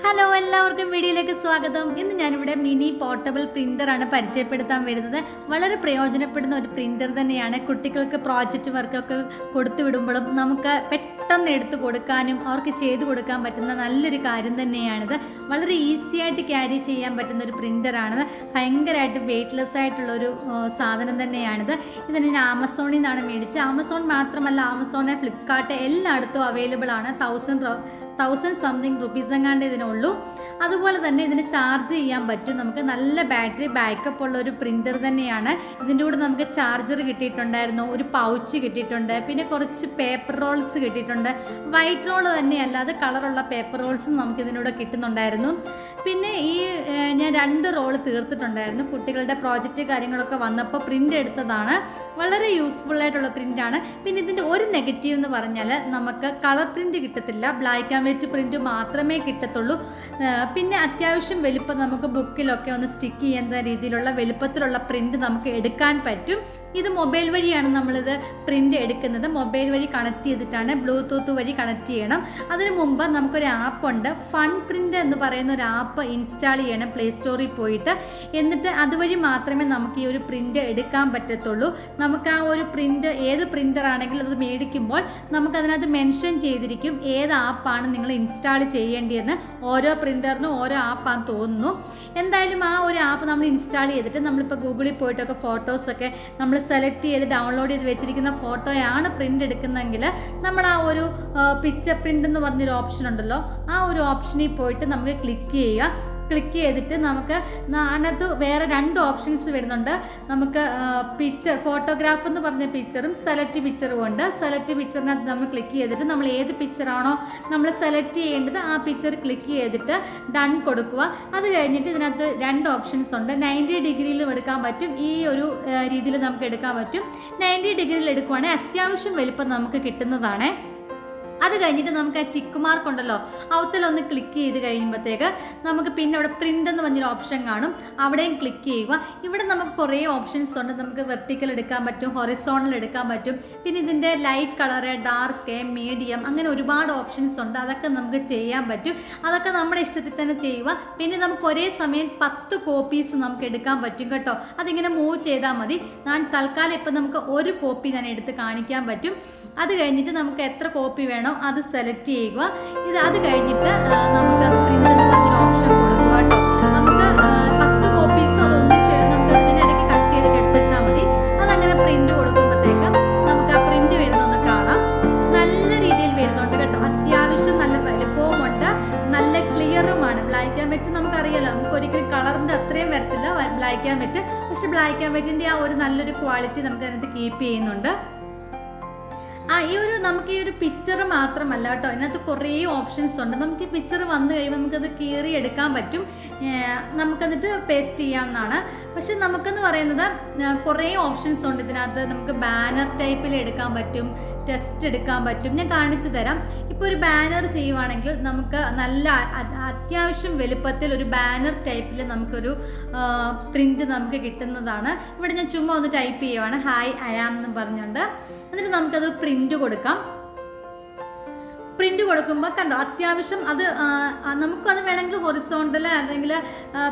Hello, എല്ലാവർക്കും വീഡിയോയിലേക്ക് സ്വാഗതം. ഇന്ന് ഞാനിവിടെ മിനി പോർട്ടബിൾ പ്രിൻ്ററാണ് പരിചയപ്പെടുത്താൻ വരുന്നത്. വളരെ പ്രയോജനപ്പെടുന്ന ഒരു പ്രിൻ്റർ തന്നെയാണ്. കുട്ടികൾക്ക് പ്രോജക്റ്റ് വർക്കൊക്കെ കൊടുത്തു വിടുമ്പോഴും നമുക്ക് പെട്ടെന്ന് എടുത്തു കൊടുക്കാനും അവർക്ക് ചെയ്തു കൊടുക്കാൻ പറ്റുന്ന നല്ലൊരു കാര്യം തന്നെയാണിത്. വളരെ ഈസി ആയിട്ട് ക്യാരി ചെയ്യാൻ പറ്റുന്ന ഒരു പ്രിൻ്ററാണിത്. ഭയങ്കരമായിട്ട് വെയ്റ്റ്ലെസ് ആയിട്ടുള്ളൊരു സാധനം തന്നെയാണിത്. ഇതിന് ഞാൻ ആമസോണിൽ നിന്നാണ് മേടിച്ചത്. ആമസോൺ മാത്രമല്ല, ആമസോൺ, ഫ്ലിപ്കാർട്ട് എല്ലായിടത്തും അവൈലബിൾ ആണ്. 1000 സംതിങ് റുപ്പീസ് എങ്ങാണ്ട് ഇതിനുള്ളൂ. അതുപോലെ തന്നെ ഇതിന് ചാർജ് ചെയ്യാൻ പറ്റും. നമുക്ക് നല്ല ബാറ്ററി ബാക്കപ്പ് ഉള്ള ഒരു പ്രിൻ്റർ തന്നെയാണ്. ഇതിൻ്റെ കൂടെ നമുക്ക് ചാർജർ കിട്ടിയിട്ടുണ്ടായിരുന്നു, ഒരു പൗച്ച് കിട്ടിയിട്ടുണ്ട്, പിന്നെ കുറച്ച് പേപ്പർ റോൾസ് കിട്ടിയിട്ടുണ്ട്. വൈറ്റ് റോൾ തന്നെയല്ല, അത് കളറുള്ള പേപ്പർ റോൾസും നമുക്ക് ഇതിനൂടെ കിട്ടുന്നുണ്ടായിരുന്നു. പിന്നെ ഞാൻ 2 റോള് തീർത്തിട്ടുണ്ടായിരുന്നു. കുട്ടികളുടെ പ്രോജക്റ്റ് കാര്യങ്ങളൊക്കെ വന്നപ്പോൾ പ്രിൻ്റ് എടുത്തതാണ്. വളരെ യൂസ്ഫുൾ ആയിട്ടുള്ള പ്രിൻ്റാണ്. പിന്നെ ഇതിൻ്റെ ഒരു നെഗറ്റീവ് എന്ന് പറഞ്ഞാൽ നമുക്ക് കളർ പ്രിൻ്റ് കിട്ടത്തില്ല, ബ്ലാക്ക് ആൻഡ് വൈറ്റ് പ്രിൻ്റ് മാത്രമേ കിട്ടത്തുള്ളൂ. പിന്നെ അത്യാവശ്യം വലുപ്പം നമുക്ക് ബുക്കിലൊക്കെ ഒന്ന് സ്റ്റിക്ക് ചെയ്യുന്ന രീതിയിലുള്ള വലുപ്പത്തിലുള്ള പ്രിൻ്റ് നമുക്ക് എടുക്കാൻ പറ്റും. ഇത് മൊബൈൽ വഴിയാണ് നമ്മളിത് പ്രിൻ്റ് എടുക്കുന്നത്. മൊബൈൽ വഴി കണക്ട് ചെയ്തിട്ടാണ്, ബ്ലൂടൂത്ത് വഴി കണക്ട് ചെയ്യണം. അതിനു മുമ്പ് നമുക്കൊരു ആപ്പുണ്ട്, ഫൺ പ്രിൻ്റ് എന്ന് പറയുന്ന ഒരു ആപ്പ് ഇൻസ്റ്റാൾ ചെയ്യണം പ്ലേ സ്റ്റോറിൽ പോയിട്ട്. എന്നിട്ട് അതുവഴി മാത്രമേ നമുക്ക് ഈ ഒരു പ്രിൻ്റ് എടുക്കാൻ പറ്റത്തുള്ളൂ. നമുക്ക് ആ ഒരു പ്രിൻ്റ്, ഏത് പ്രിൻ്റർ ആണെങ്കിലും അത് മേടിക്കുമ്പോൾ നമുക്കതിനകത്ത് മെൻഷൻ ചെയ്തിരിക്കും ഏത് ആപ്പാണ് നിങ്ങൾ ഇൻസ്റ്റാൾ ചെയ്യേണ്ടതെന്ന്. ഓരോ പ്രിൻ്ററിനും ഓരോ ആപ്പാന്ന് തോന്നുന്നു. എന്തായാലും ആ ഒരു ആപ്പ് നമ്മൾ ഇൻസ്റ്റാൾ ചെയ്തിട്ട് നമ്മളിപ്പോൾ ഗൂഗിളിൽ പോയിട്ടൊക്കെ ഫോട്ടോസൊക്കെ നമ്മൾ സെലക്ട് ചെയ്ത് ഡൗൺലോഡ് ചെയ്ത് വെച്ചിരിക്കുന്ന ഫോട്ടോയാണ് പ്രിൻ്റ് എടുക്കുന്നതെങ്കിൽ നമ്മൾ ആ ഒരു പിക്ചർ പ്രിൻ്റ് എന്ന് പറഞ്ഞൊരു ഓപ്ഷൻ ഉണ്ടല്ലോ, ആ ഒരു ഓപ്ഷനിൽ പോയിട്ട് നമുക്ക് ക്ലിക്ക് ചെയ്യുക. ക്ലിക്ക് ചെയ്തിട്ട് നമുക്ക് അതിനകത്ത് വേറെ 2 ഓപ്ഷൻസ് വരുന്നുണ്ട്. നമുക്ക് പിക്ചർ, ഫോട്ടോഗ്രാഫ് എന്ന് പറഞ്ഞ പിക്ചറും സെലക്ട് പിക്ചറും ഉണ്ട്. സെലക്ട് പിക്ചറിനകത്ത് നമ്മൾ ക്ലിക്ക് ചെയ്തിട്ട് നമ്മൾ ഏത് പിക്ചറാണോ നമ്മൾ സെലക്ട് ചെയ്യേണ്ടത് ആ പിക്ചർ ക്ലിക്ക് ചെയ്തിട്ട് ഡൺ കൊടുക്കുക. അത് കഴിഞ്ഞിട്ട് ഇതിനകത്ത് 2 ഓപ്ഷൻസ് ഉണ്ട്. 90 ഡിഗ്രിയിലും എടുക്കാൻ പറ്റും, ഈ ഒരു രീതിയിൽ നമുക്ക് എടുക്കാൻ പറ്റും. 90 ഡിഗ്രിയിൽ എടുക്കുവാണെങ്കിൽ അത്യാവശ്യം വലുപ്പം നമുക്ക് കിട്ടുന്നതാണ്. അത് കഴിഞ്ഞിട്ട് നമുക്ക് ആ ടിക്ക് മാർക്ക് ഉണ്ടല്ലോ, അവത്തിലൊന്ന് ക്ലിക്ക് ചെയ്ത് കഴിയുമ്പോഴത്തേക്ക് നമുക്ക് പിന്നെ അവിടെ പ്രിൻ്റ് എന്ന് പറഞ്ഞൊരു ഓപ്ഷൻ കാണും, അവിടെയും ക്ലിക്ക് ചെയ്യുക. ഇവിടെ നമുക്ക് കുറേ ഓപ്ഷൻസ് ഉണ്ട്. നമുക്ക് വെർട്ടിക്കൽ എടുക്കാൻ പറ്റും, ഹൊറിസോണൽ എടുക്കാൻ പറ്റും. പിന്നെ ഇതിൻ്റെ ലൈറ്റ് കളറ്, ഡാർക്ക്, മീഡിയം, അങ്ങനെ ഒരുപാട് ഓപ്ഷൻസ് ഉണ്ട്. അതൊക്കെ നമുക്ക് ചെയ്യാൻ പറ്റും. അതൊക്കെ നമ്മുടെ ഇഷ്ടത്തിൽ തന്നെ ചെയ്യുക. പിന്നെ നമുക്ക് ഒരേ സമയം 10 കോപ്പീസ് നമുക്ക് എടുക്കാൻ പറ്റും കേട്ടോ. അതിങ്ങനെ മൂവ് ചെയ്താൽ മതി. ഞാൻ തൽക്കാലം ഇപ്പം നമുക്ക് ഒരു കോപ്പി ഞാൻ എടുത്ത് കാണിക്കാൻ പറ്റും. അത് കഴിഞ്ഞിട്ട് നമുക്ക് എത്ര കോപ്പി വേണോ അത് സെലക്ട് ചെയ്യുക. അത് കഴിഞ്ഞിട്ട് നമുക്ക് അത് പ്രിൻ്റ് എന്ന് പറഞ്ഞൊരു ഓപ്ഷൻ കൊടുക്കുക കേട്ടോ. നമുക്ക് 10 കോപ്പീസ് അതൊന്നിച്ച് നമുക്ക് അതിൻ്റെ ഇടയ്ക്ക് കട്ട് ചെയ്തിട്ട് എടുത്ത് വെച്ചാൽ മതി. അതങ്ങനെ പ്രിൻ്റ് കൊടുക്കുമ്പോഴത്തേക്ക് നമുക്ക് ആ പ്രിൻ്റ് വരുന്നൊന്ന് കാണാം. നല്ല രീതിയിൽ വരുന്നുണ്ട് കേട്ടോ. അത്യാവശ്യം നല്ല വലുപ്പവുമുണ്ട്, നല്ല ക്ലിയറുമാണ്. ബ്ലാക്ക് ആൻഡ് വൈറ്റ് നമുക്കറിയാലോ, നമുക്ക് ഒരിക്കലും കളറിൻ്റെ അത്രയും വരത്തില്ല ബ്ലാക്ക് ആൻഡ് വൈറ്റ്. പക്ഷെ ബ്ലാക്ക് ആൻഡ് വൈറ്റിൻ്റെ ആ ഒരു നല്ലൊരു ക്വാളിറ്റി നമുക്ക് അതിനകത്ത് കീപ്പ് ചെയ്യുന്നുണ്ട്. നമുക്ക് ഈ ഒരു പിക്ചർ മാത്രമല്ല കേട്ടോ, ഇതിനകത്ത് കുറേ ഓപ്ഷൻസ് ഉണ്ട്. നമുക്ക് ഈ പിക്ചർ വന്നു കഴിയുമ്പോൾ നമുക്കത് കീറി എടുക്കാൻ പറ്റും, നമുക്കെന്നിട്ട് പേസ്റ്റ് ചെയ്യാവുന്നതാണ്. പക്ഷെ നമുക്കെന്ന് പറയുന്നത് കുറേ ഓപ്ഷൻസ് ഉണ്ട് ഇതിനകത്ത്. നമുക്ക് ബാനർ ടൈപ്പിൽ എടുക്കാൻ പറ്റും, ടെസ്റ്റ് എടുക്കാൻ പറ്റും. ഞാൻ കാണിച്ചു തരാം. ഇപ്പോൾ ഒരു ബാനർ ചെയ്യുവാണെങ്കിൽ നമുക്ക് നല്ല അത്യാവശ്യം വലുപ്പത്തിൽ ഒരു ബാനർ ടൈപ്പിൽ നമുക്കൊരു പ്രിൻ്റ് നമുക്ക് കിട്ടുന്നതാണ്. ഇവിടെ ഞാൻ ചുമ്മാ ഒന്ന് ടൈപ്പ് ചെയ്യുവാണ്, ഹായ് ഐ ആം എന്ന് പറഞ്ഞുകൊണ്ട്. എന്നിട്ട് നമുക്കത് പ്രിൻ്റ് കൊടുക്കാം. പ്രിൻ്റ് കൊടുക്കുമ്പോൾ കണ്ടോ, അത്യാവശ്യം അത് നമുക്കത് വേണമെങ്കിൽ ഹൊറിസോണ്ടൽ അല്ലെങ്കിൽ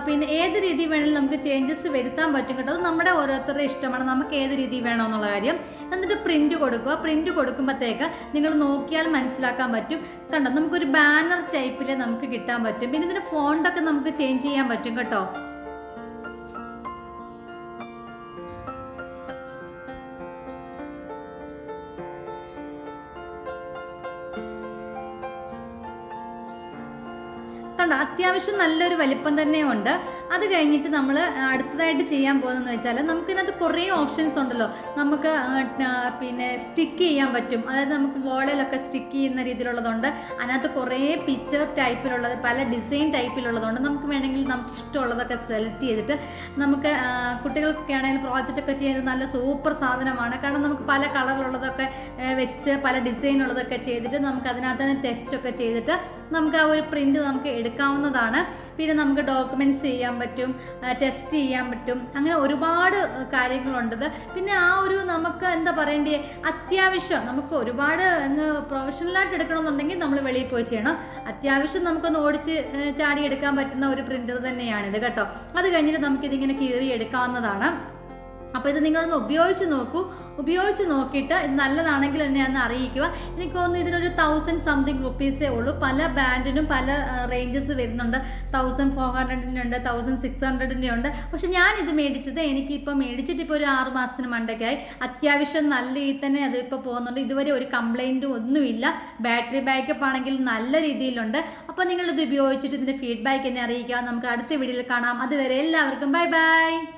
പിന്നെ ഏത് രീതി വേണമെങ്കിലും നമുക്ക് ചേഞ്ചസ് വരുത്താൻ പറ്റും കേട്ടോ. അത് നമ്മുടെ ഓരോരുത്തരുടെ ഇഷ്ടമാണ്, നമുക്ക് ഏത് രീതി വേണമെന്നുള്ള കാര്യം. എന്നിട്ട് പ്രിൻ്റ് കൊടുക്കുക. പ്രിൻ്റ് കൊടുക്കുമ്പോഴത്തേക്ക് നിങ്ങൾ നോക്കിയാൽ മനസ്സിലാക്കാൻ പറ്റും. കണ്ടോ, നമുക്കൊരു ബാനർ ടൈപ്പിൽ നമുക്ക് കിട്ടാൻ പറ്റും. പിന്നെ ഇതിൻ്റെ ഫോണ്ടൊക്കെ നമുക്ക് ചേഞ്ച് ചെയ്യാൻ പറ്റും കേട്ടോ. കണ്ടോ, അത്യാവശ്യം നല്ലൊരു വലിപ്പം തന്നെയുണ്ട്. അത് കഴിഞ്ഞിട്ട് നമ്മൾ അടുത്തതായിട്ട് ചെയ്യാൻ പോകുന്നതെന്ന് വെച്ചാൽ നമുക്കിതിനകത്ത് കുറേ ഓപ്ഷൻസ് ഉണ്ടല്ലോ. നമുക്ക് പിന്നെ സ്റ്റിക്ക് ചെയ്യാൻ പറ്റും, അതായത് നമുക്ക് വോളിലൊക്കെ സ്റ്റിക്ക് ചെയ്യുന്ന രീതിയിലുള്ളതുണ്ട്. അതിനകത്ത് കുറേ പിക്ചർ ടൈപ്പിലുള്ളത്, പല ഡിസൈൻ ടൈപ്പിലുള്ളതുണ്ട്. നമുക്ക് വേണമെങ്കിൽ നമുക്ക് ഇഷ്ടമുള്ളതൊക്കെ സെലക്ട് ചെയ്തിട്ട് നമുക്ക് കുട്ടികൾക്കൊക്കെ ആണെങ്കിൽ പ്രോജക്റ്റൊക്കെ ചെയ്യുന്നത് നല്ല സൂപ്പർ സാധനമാണ്. കാരണം നമുക്ക് പല കളറിലുള്ളതൊക്കെ വെച്ച് പല ഡിസൈനുള്ളതൊക്കെ ചെയ്തിട്ട് നമുക്ക് അതിനകത്ത് തന്നെ ടെസ്റ്റൊക്കെ ചെയ്തിട്ട് നമുക്ക് ആ ഒരു പ്രിൻ്റ് നമുക്ക് എടുക്കാവുന്നതാണ്. പിന്നെ നമുക്ക് ഡോക്യുമെൻറ്റ്സ് ചെയ്യാൻ പറ്റും, ടെസ്റ്റ് ചെയ്യാൻ പറ്റും, അങ്ങനെ ഒരുപാട് കാര്യങ്ങളുണ്ടത്. പിന്നെ ആ ഒരു നമുക്ക് എന്താ പറയേണ്ടത്, അത്യാവശ്യം നമുക്ക് ഒരുപാട് പ്രൊഫഷണലായിട്ട് എടുക്കണമെന്നുണ്ടെങ്കിൽ നമ്മൾ വെളിയിൽ പോയി ചെയ്യണം. അത്യാവശ്യം നമുക്കൊന്ന് ഓടിച്ച് ചാടി എടുക്കാൻ പറ്റുന്ന ഒരു പ്രിൻ്റർ തന്നെയാണിത് കേട്ടോ. അത് കഴിഞ്ഞിട്ട് നമുക്കിതിങ്ങനെ കീറി എടുക്കാവുന്നതാണ്. അപ്പോൾ ഇത് നിങ്ങളൊന്ന് ഉപയോഗിച്ച് നോക്കൂ. ഉപയോഗിച്ച് നോക്കിയിട്ട് ഇത് നല്ലതാണെങ്കിൽ എന്നെ ഒന്ന് അറിയിക്കുക. എനിക്ക് തോന്നുന്നു ഇതിനൊരു 1000 സംതിങ് റുപ്പീസേ ഉള്ളൂ. പല ബ്രാൻഡിനും പല റേഞ്ചസ് വരുന്നുണ്ട്. 1400 ഉണ്ട്, 1600 ഉണ്ട്. പക്ഷെ ഞാനിത് മേടിച്ചത് എനിക്കിപ്പോൾ മേടിച്ചിട്ട് ഇപ്പോൾ ഒരു 6 മാസത്തിന് മണ്ടയ്ക്കായി. അത്യാവശ്യം നല്ല രീതിയിൽ തന്നെ അതിപ്പോൾ പോകുന്നുണ്ട്. ഇതുവരെ ഒരു കംപ്ലൈൻറ്റും ഒന്നുമില്ല. ബാറ്ററി ബാക്കപ്പ് ആണെങ്കിൽ നല്ല രീതിയിലുണ്ട്. അപ്പോൾ നിങ്ങളിത് ഉപയോഗിച്ചിട്ട് ഇതിൻ്റെ ഫീഡ്ബാക്ക് എന്നെ അറിയിക്കുക. നമുക്ക് അടുത്ത വീഡിയോയിൽ കാണാം. അതുവരെ എല്ലാവർക്കും ബൈ ബൈ.